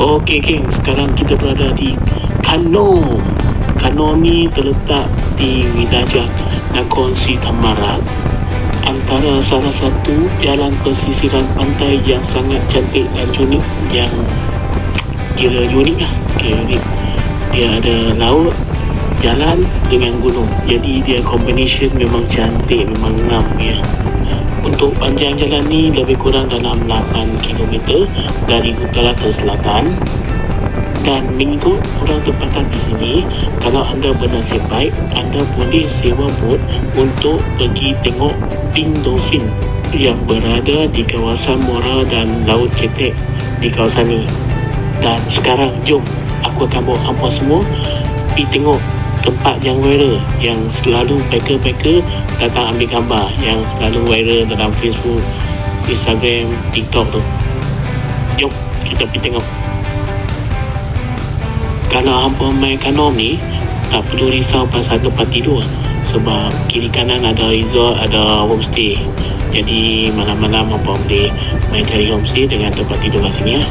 Okey geng, sekarang kita berada di Kano. Kano ni terletak di wilayah Nakhon Si Thammarat, antara salah satu jalan pesisiran pantai yang sangat cantik dan unik, yang kira unik lah. Unik. Dia ada laut, jalan dengan gunung. Jadi dia combination memang cantik, memang ngam ya. Untuk panjang jalan ni lebih kurang dalam 8 km dari utara ke selatan. Dan mengikut orang tempatan di sini, kalau anda bernasib baik, anda boleh sewa bot untuk pergi tengok pink dolphin yang berada di kawasan Muara dan Laut Ketek di kawasan ni. Dan sekarang jom aku akan bawa hampa semua pergi tengok tempat yang viral, yang selalu packer-packer datang ambil gambar, yang selalu viral dalam Facebook, Instagram, TikTok tu. Jom kita pergi tengok. Kalau hampa main Kano ni, tak perlu risau pasal tempat tidur, sebab kiri kanan ada resort, ada homestay. Jadi malam-malam hampa boleh main cari homestay dengan tempat tidur kat sini ya.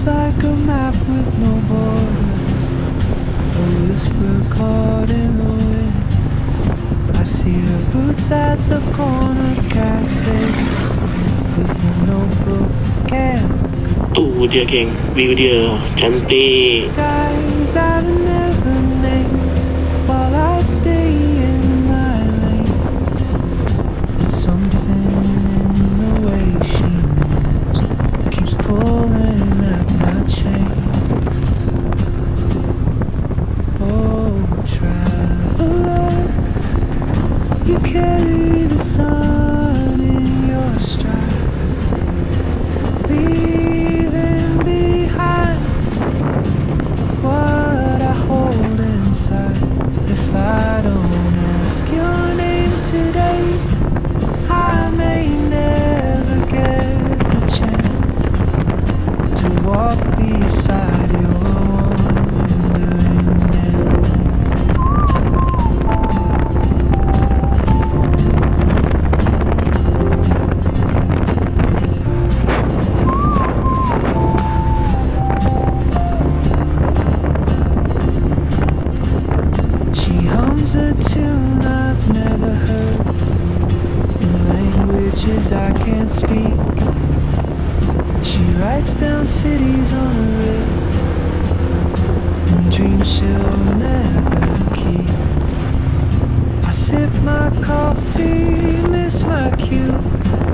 Like a map with no border, a whisper caught in the wind. I see her boots at the corner cafe with a notebook and tu dia geng, view dia cantik. skies out of Neverland while I stay in my lane. There's something in the way she moves, keeps pulling at my chain. Oh, traveler, you carry the sun in your stride, leaving behind what I hold inside. If I don't ask your name today, I may never get the chance to walk beside your wandering dance. She hums a tune I've never heard in languages I can't speak. She writes down cities on her wrist and dreams she'll never keep. I sip my coffee, miss my cue,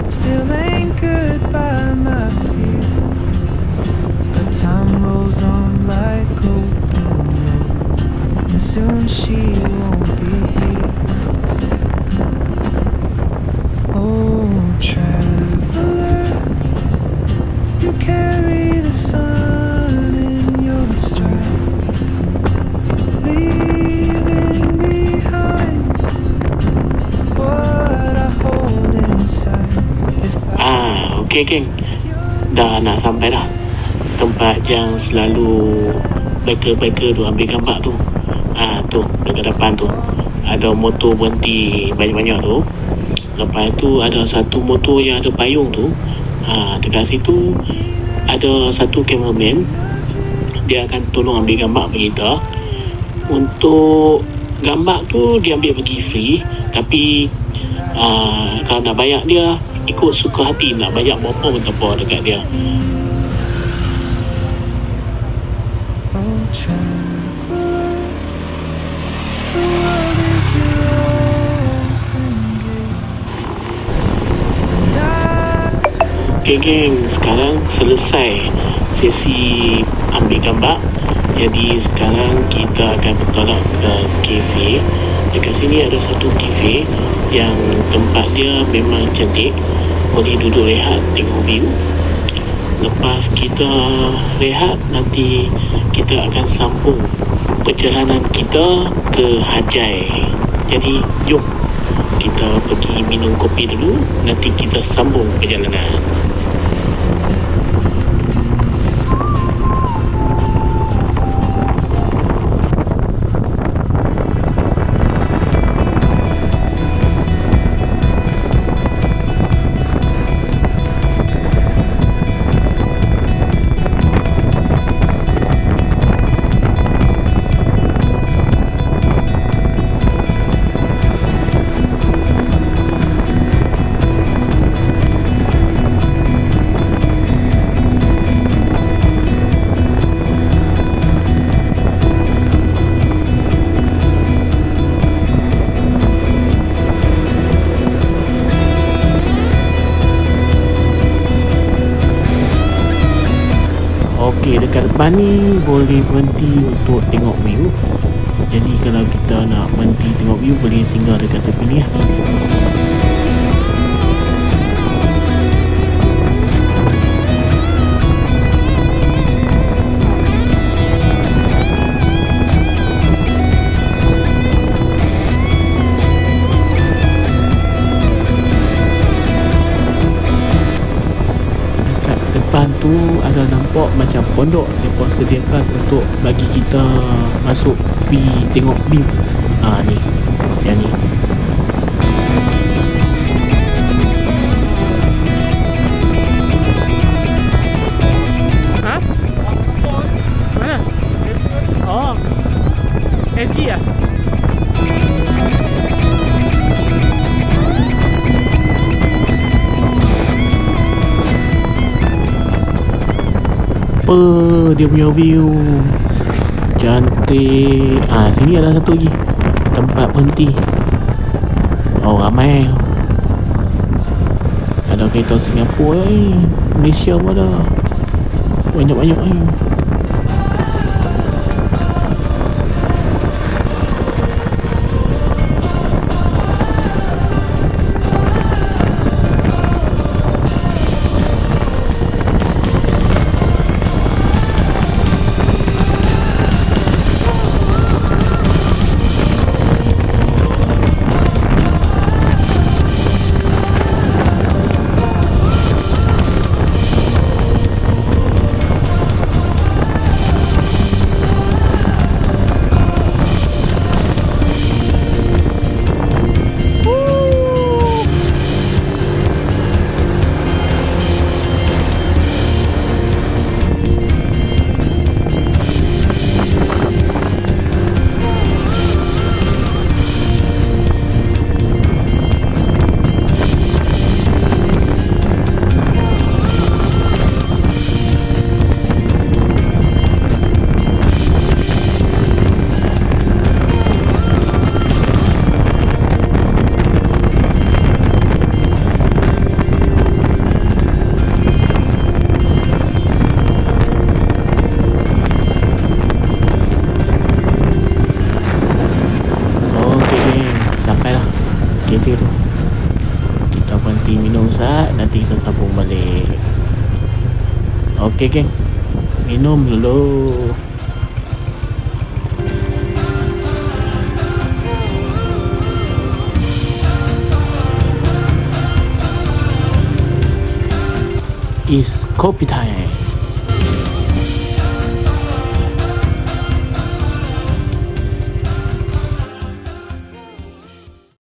still anchored by my fear. But time rolls on like open roads, and soon she won't be here. Oh, traveler, you carry the sun in your stride, leaving behind what I hold inside. If I Okey geng, dah nak sampai dah tempat yang selalu biker-biker tu ambil gambar tu. Tu dekat depan tu ada motor berhenti banyak-banyak tu. Lepas tu ada satu motor yang ada payung tu. Dekat situ ada satu cameraman. Dia akan tolong ambil gambar bagi kita. Untuk gambar tu dia ambil bagi free, tapi kalau nak bayar dia ikut suka hati, nak bayar berapa pun tak apa dekat dia. Oh, traveler, the world is your open gate. And Okay geng, sekarang selesai sesi ambil gambar. Jadi sekarang kita akan bertolak ke kafe. Dekat sini ada satu kafe yang tempat dia memang cantik. Boleh duduk rehat tengok view. Lepas kita rehat, nanti kita akan sambung perjalanan kita ke Hajai. Jadi jom kita pergi minum kopi dulu, nanti kita sambung perjalanan. Okey, dekat depan ni boleh berhenti untuk tengok view. Jadi kalau kita nak berhenti tengok view, boleh singgah dekat tepi ni lah. Depan tu ada nampak macam pondok mereka sediakan untuk bagi kita masuk pergi tengok view. Ni yang ni. Mana? Oh, LG lah. Dia punya view cantik. Sini ada satu lagi tempat berhenti. Ramai. Ada kereta Singapura Malaysia pun ada. Banyak-banyak kafe tu. Kita berhenti minum saat, nanti kita sambung balik. Okey geng, minum dulu. is coffee time.